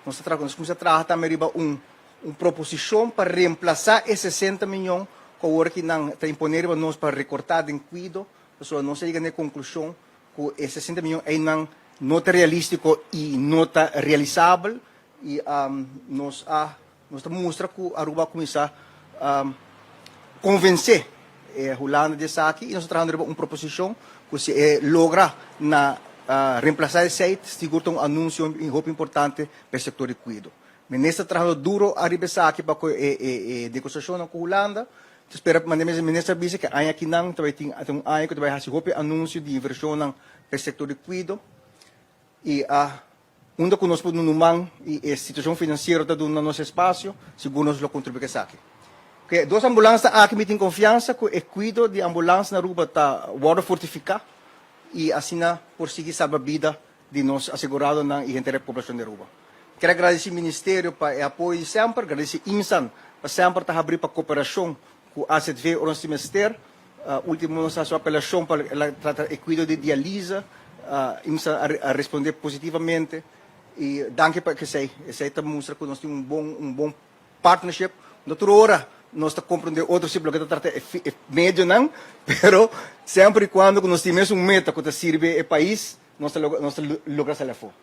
nós começamos a trabalhar também uma proposição para reemplazar esses 60 milhões com o que não está imponível nós para recortar em cuido, então nós chegamos à conclusão que esses 60 milhões é não está realístico e não está realizável e nós mostramos que a Aruba começa a convencer a Holanda de aqui e nós trabalhamos uma proposição que se logra na reemplazar esse site, segura um anúncio importante para o setor de cuido. Mas nesse trabalho duro arriba aqui para a negociação com a Holanda, espero que o ministro disse que aqui não vai ter um ano que vai fazer anúncio de inversão para o setor de cuido e onde nós podemos numar e a situação financeira do nosso espaço, seguro nós lo contribuímos aqui. Que duas ambulâncias aqui me têm confiança que o cuido de ambulância na Aruba está water fortificado e assim por seguir salvar a vida de nós assegurados na inteira população de Aruba. Quero agradecer ao Ministério para o apoio sempre, agradecer ao INSAN para sempre estar abrindo para a cooperação com a ACTV o nosso ministério. Último, nossa apelação para tratar o cuidado de dialisa, INSAN a responder positivamente. E danke para que sei mostra que nós temos um bom partnership. Doutora hora, nós estamos compreendendo outro tipo de tratar médio não, pero sempre e quando nós temos meta que sirve o país, nós logramos ela for.